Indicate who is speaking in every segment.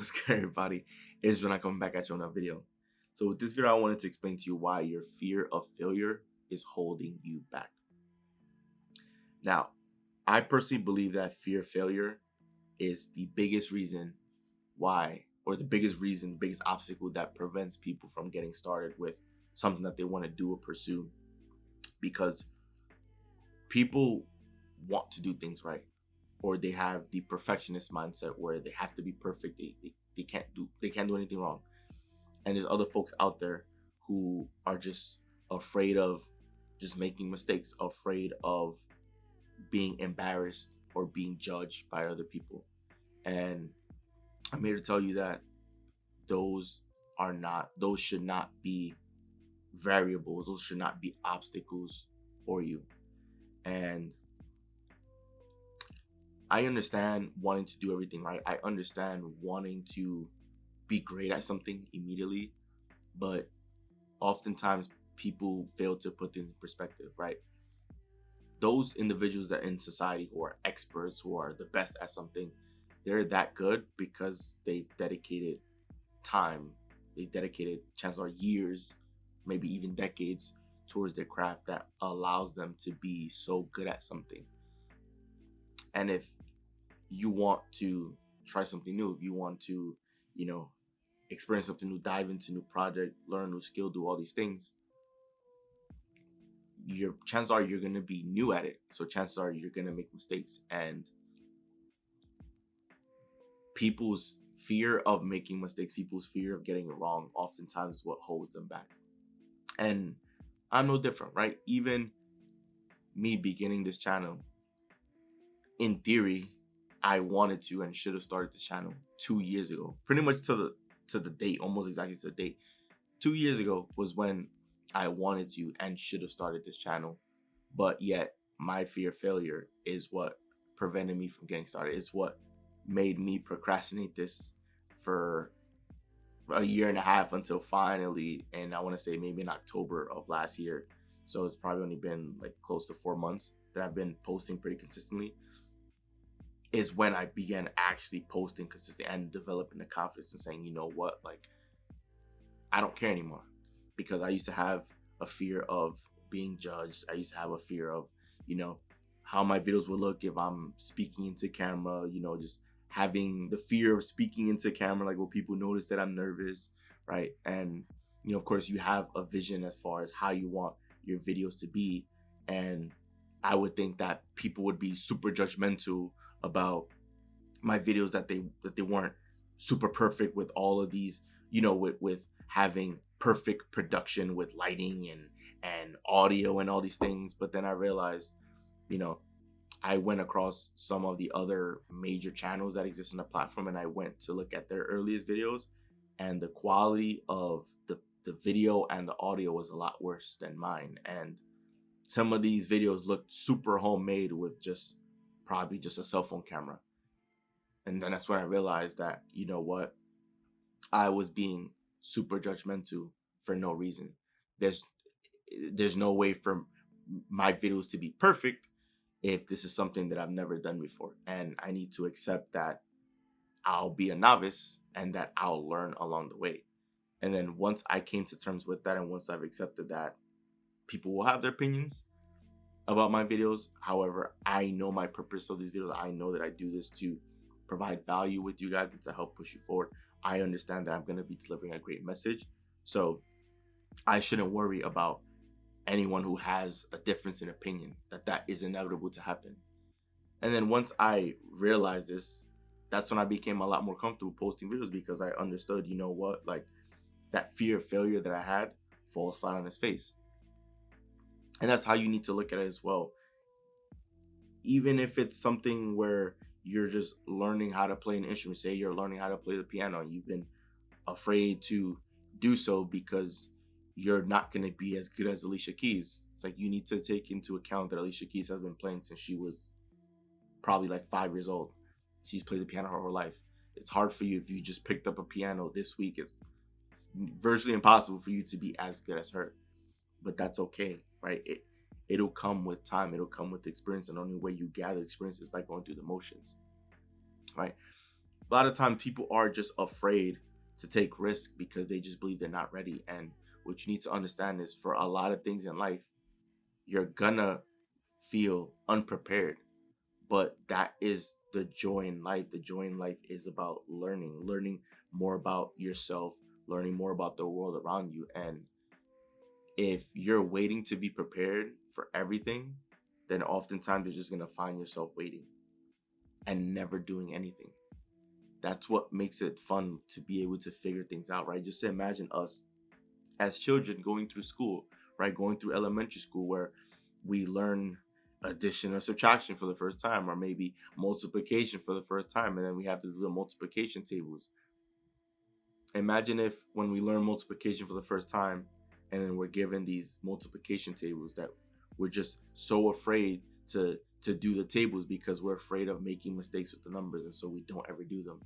Speaker 1: What's good, everybody? It's when I come back at you on that video. So with this video, I wanted to explain to you why your fear of failure is holding you back. Now, I personally believe that fear of failure is the biggest reason why, or the biggest obstacle that prevents people from getting started with something that they want to do or pursue. Because people want to do things right, or they have the perfectionist mindset where they have to be perfect. They can't do anything wrong. And there's other folks out there who are just afraid of just making mistakes, afraid of being embarrassed or being judged by other people. And I'm here to tell you that those should not be variables, those should not be obstacles for you. And I understand wanting to do everything right. I understand wanting to be great at something immediately, but oftentimes people fail to put things in perspective, right? Those individuals that in society who are experts, who are the best at something, they're that good because they've dedicated time, they've dedicated, chances are, years, maybe even decades towards their craft that allows them to be so good at something. And if you want to try something new, if you want to, experience something new, dive into new project, learn a new skill, do all these things, your chances are you're gonna be new at it. So chances are you're gonna make mistakes. And people's fear of making mistakes, people's fear of getting it wrong, oftentimes is what holds them back. And I'm no different, right? Even me beginning this channel, in theory, I wanted to and should have started this channel 2 years ago. Pretty much to the date, almost exactly to the date. 2 years ago was when I wanted to and should have started this channel. But yet my fear of failure is what prevented me from getting started. It's what made me procrastinate this for a year and a half until finally, and I want to say maybe in October of last year. So it's probably only been like close to 4 months that I've been posting pretty consistently, is when I began actually posting consistently and developing the confidence and saying, you know what, like, I don't care anymore. Because I used to have a fear of being judged. I used to have a fear of, how my videos would look if I'm speaking into camera, just having the fear of speaking into camera, like, will people notice that I'm nervous, right? And, of course, you have a vision as far as how you want your videos to be. And I would think that people would be super judgmental about my videos, that they weren't super perfect with all of these, with having perfect production with lighting and audio and all these things. But then I realized, I went across some of the other major channels that exist on the platform, and I went to look at their earliest videos, and the quality of the video and the audio was a lot worse than mine. And some of these videos looked super homemade with probably just a cell phone camera. And then that's when I realized that, you know what, I was being super judgmental for no reason. There's no way for my videos to be perfect if this is something that I've never done before. And I need to accept that I'll be a novice and that I'll learn along the way. And then once I came to terms with that, and once I've accepted that people will have their opinions about my videos, however, I know my purpose of these videos. I know that I do this to provide value with you guys and to help push you forward. I understand that I'm going to be delivering a great message. So I shouldn't worry about anyone who has a difference in opinion, that is inevitable to happen. And then once I realized this, that's when I became a lot more comfortable posting videos, because I understood, you know what, like, that fear of failure that I had falls flat on its face. And that's how you need to look at it as well. Even if it's something where you're just learning how to play an instrument, say you're learning how to play the piano, and you've been afraid to do so because you're not going to be as good as Alicia Keys. It's like, you need to take into account that Alicia Keys has been playing since she was probably like 5 years old. She's played the piano her whole life. It's hard for you if you just picked up a piano this week. It's virtually impossible for you to be as good as her. But that's okay, right? It'll come with time. It'll come with experience. And the only way you gather experience is by going through the motions, right? a lot of times people are just afraid to take risk because they just believe they're not ready. And what you need to understand is, for a lot of things in life, you're gonna feel unprepared, but that is the joy in life. The joy in life is about learning more about yourself, learning more about the world around you. And if you're waiting to be prepared for everything, then oftentimes you're just going to find yourself waiting and never doing anything. That's what makes it fun, to be able to figure things out, right? Just imagine us as children going through school, right? Going through elementary school, where we learn addition or subtraction for the first time, or maybe multiplication for the first time, and then we have to do the multiplication tables. Imagine if, when we learn multiplication for the first time, and then we're given these multiplication tables, that we're just so afraid to do the tables because we're afraid of making mistakes with the numbers, and so we don't ever do them.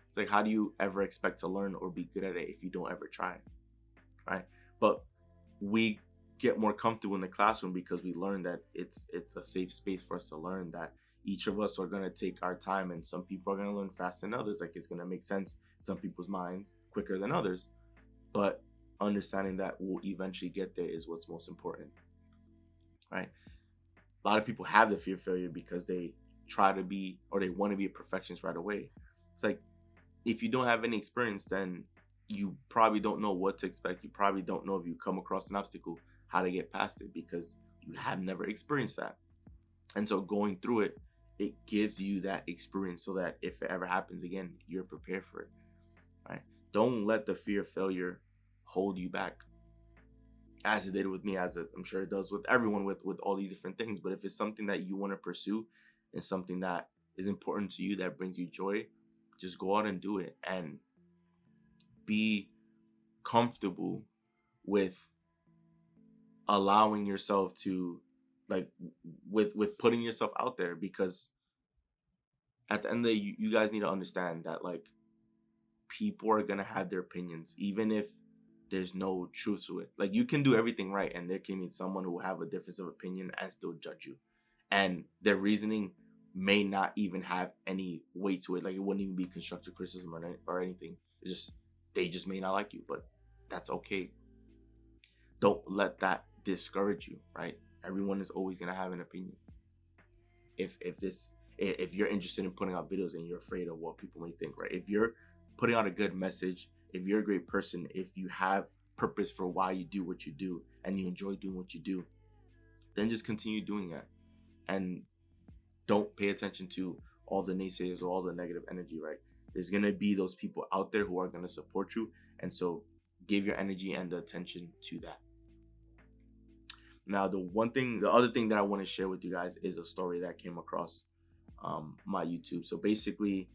Speaker 1: It's like, how do you ever expect to learn or be good at it if you don't ever try, right? But we get more comfortable in the classroom because we learn that it's a safe space for us to learn, that each of us are going to take our time, and some people are going to learn faster than others. Like, it's going to make sense in some people's minds quicker than others, but understanding that we'll eventually get there is what's most important, right? A lot of people have the fear of failure because they try to be, or they want to be a perfectionist right away. It's like, if you don't have any experience, then you probably don't know what to expect. You probably don't know, if you come across an obstacle, how to get past it, because you have never experienced that. And so going through it, it gives you that experience so that if it ever happens again, you're prepared for it, right? Don't let the fear of failure hold you back, as it did with me, as I'm sure it does with everyone with all these different things. But if it's something that you want to pursue and something that is important to you, that brings you joy, just go out and do it, and be comfortable with allowing yourself to, like, with putting yourself out there. Because at the end of the day, you guys need to understand that, like, people are gonna have their opinions, even if there's no truth to it. Like, you can do everything right, and there can be someone who will have a difference of opinion and still judge you, and their reasoning may not even have any weight to it. Like, it wouldn't even be constructive criticism or anything. It's just, they just may not like you, but that's okay. Don't let that discourage you, right? Everyone is always gonna have an opinion. If you're interested in putting out videos and you're afraid of what people may think, right? If you're putting out a good message, if you're a great person, if you have purpose for why you do what you do, and you enjoy doing what you do, then just continue doing it. And don't pay attention to all the naysayers or all the negative energy, right? There's going to be those people out there who are going to support you. And so give your energy and the attention to that. Now, the other thing that I want to share with you guys is a story that came across my YouTube. So basically,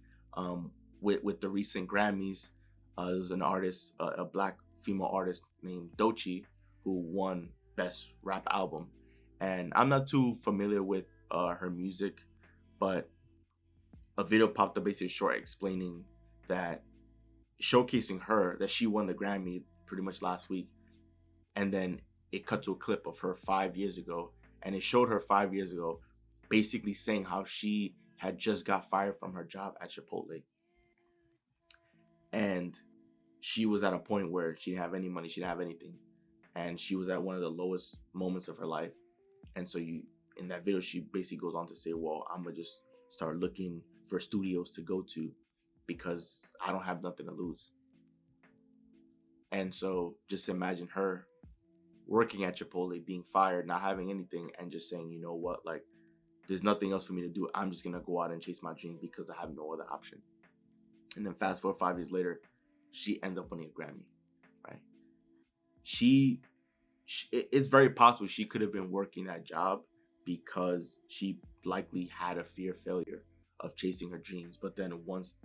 Speaker 1: with the recent Grammys, there was an artist, a black female artist named Doechii, who won Best Rap Album. And I'm not too familiar with her music, but a video popped up, basically short, explaining that, showcasing her, that she won the Grammy pretty much last week. And then it cut to a clip of her 5 years ago, and it showed her 5 years ago basically saying how she had just got fired from her job at Chipotle. And she was at a point where she didn't have any money, she didn't have anything. And she was at one of the lowest moments of her life. And so in that video, she basically goes on to say, well, I'm going to just start looking for studios to go to because I don't have nothing to lose. And so just imagine her working at Chipotle, being fired, not having anything, and just saying, you know what, like, there's nothing else for me to do. I'm just going to go out and chase my dream because I have no other option. And then fast forward 5 years later, she ends up winning a Grammy, right? It's very possible she could have been working that job because she likely had a fear of failure of chasing her dreams. But then once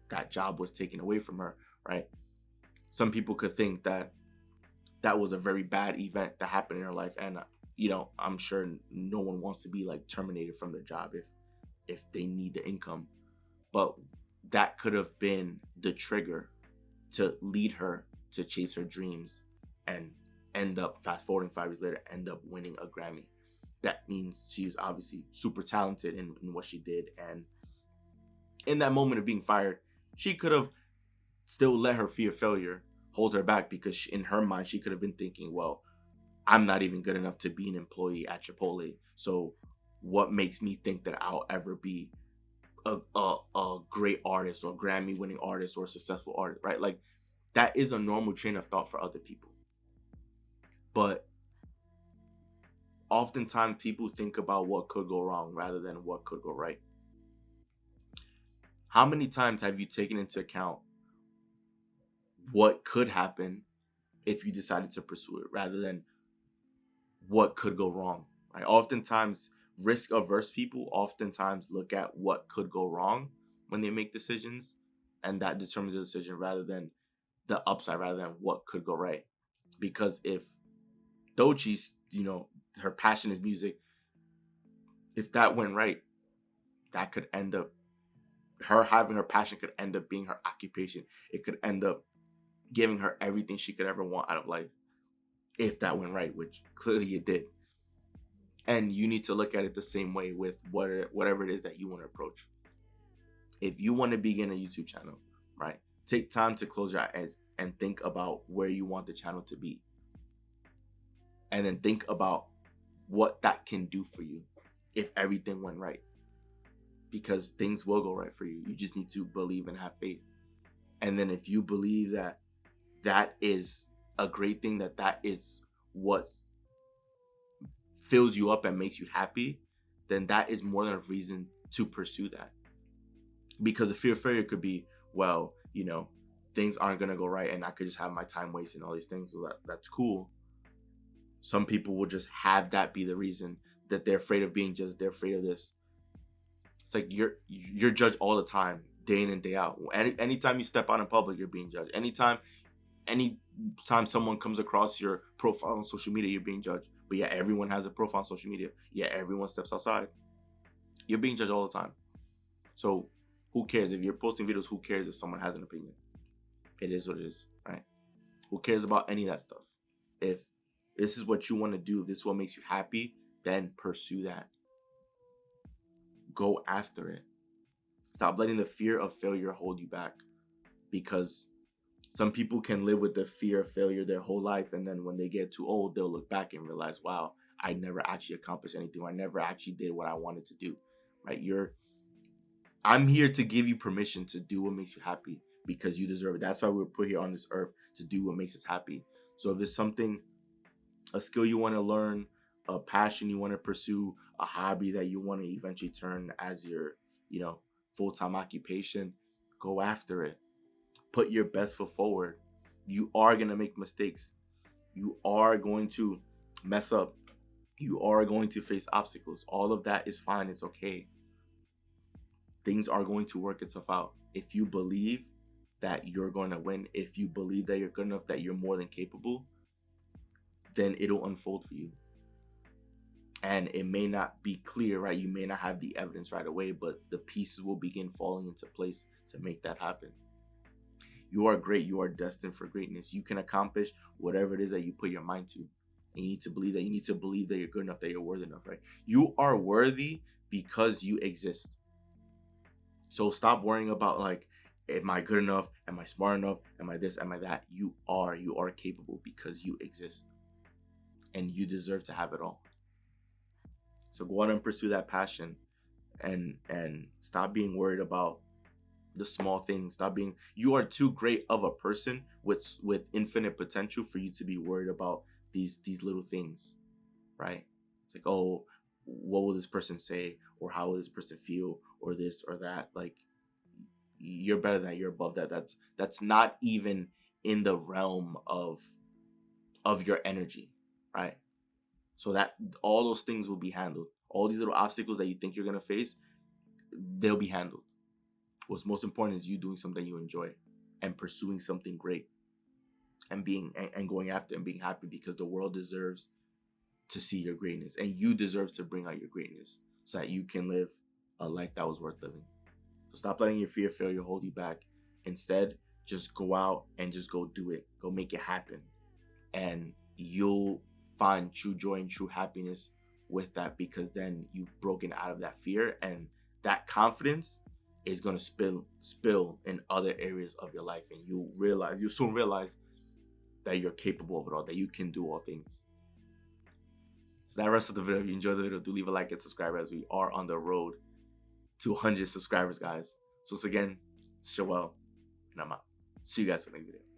Speaker 1: that job was taken away from her, right? Some people could think that that was a very bad event that happened in her life. And, I'm sure no one wants to be like terminated from their job if they need the income. But that could have been the trigger to lead her to chase her dreams and end up, fast forwarding 5 years later, end up winning a Grammy. That means she's obviously super talented in what she did. And in that moment of being fired, She could have still let her fear of failure hold her back, because in her mind she could have been thinking, well, I'm not even good enough to be an employee at Chipotle, so what makes me think that I'll ever be a great artist or Grammy winning artist or a successful artist, right? Like, that is a normal train of thought for other people. But oftentimes people think about what could go wrong rather than what could go right. How many times have you taken into account what could happen if you decided to pursue it rather than what could go wrong, right? Oftentimes, risk averse people oftentimes look at what could go wrong when they make decisions, and that determines the decision rather than the upside, rather than what could go right. Because if Dochi's, her passion is music, if that went right, that could end up, her having her passion could end up being her occupation. It could end up giving her everything she could ever want out of life, if that went right, which clearly it did. And you need to look at it the same way with whatever it is that you want to approach. If you want to begin a YouTube channel, right, take time to close your eyes and think about where you want the channel to be. And then think about what that can do for you if everything went right. Because things will go right for you. You just need to believe and have faith. And then if you believe that that is a great thing, that is what fills you up and makes you happy, then that is more than a reason to pursue that. Because the fear of failure could be, well, things aren't going to go right and I could just have my time wasting all these things. So that's cool. Some people will just have that be the reason that they're afraid of being judged. They're afraid of this. It's like you're judged all the time, day in and day out. Anytime you step out in public, you're being judged. Anytime someone comes across your profile on social media, you're being judged. But yeah, everyone has a profile on social media. Yeah, everyone steps outside. You're being judged all the time. So who cares if you're posting videos? Who cares if someone has an opinion? It is what it is, right? Who cares about any of that stuff? If this is what you want to do, if this is what makes you happy, then pursue that. Go after it. Stop letting the fear of failure hold you back. Because some people can live with the fear of failure their whole life, and then when they get too old, they'll look back and realize, wow, I never actually accomplished anything, or I never actually did what I wanted to do, right? I'm here to give you permission to do what makes you happy, because you deserve it. That's why we're put here on this earth, to do what makes us happy. So if there's something, a skill you want to learn, a passion you want to pursue, a hobby that you want to eventually turn as your, full-time occupation, go after it. Put your best foot forward. You are going to make mistakes. You are going to mess up. You are going to face obstacles. All of that is fine. It's okay. Things are going to work itself out. If you believe that you're going to win, if you believe that you're good enough, that you're more than capable, then it'll unfold for you. And it may not be clear, right? You may not have the evidence right away, but the pieces will begin falling into place to make that happen. You are great. You are destined for greatness. You can accomplish whatever it is that you put your mind to. And you need to believe that. You need to believe that you're good enough, that you're worthy enough, right? You are worthy because you exist. So stop worrying about, like, am I good enough? Am I smart enough? Am I this? Am I that? You are capable because you exist. And you deserve to have it all. So go out and pursue that passion, and stop being worried about the small things. You are too great of a person with infinite potential for you to be worried about these little things, right? It's like, oh, what will this person say, or how will this person feel, or this or that? Like, you're better than that. You're above that. That's not even in the realm of your energy, right? So that all those things will be handled. All these little obstacles that you think you're gonna face, they'll be handled. What's most important is you doing something you enjoy and pursuing something great, and going after and being happy, because the world deserves to see your greatness, and you deserve to bring out your greatness so that you can live a life that was worth living. So stop letting your fear of failure hold you back. Instead, just go out and just go do it. Go make it happen. And you'll find true joy and true happiness with that, because then you've broken out of that fear, and that confidence is gonna spill in other areas of your life, and you soon realize that you're capable of it all, that you can do all things. So that rest of the video. If you enjoyed the video, do leave a like and subscribe, as we are on the road to 100 subscribers, guys. So once again, it's Joel, and I'm out. See you guys for the next video.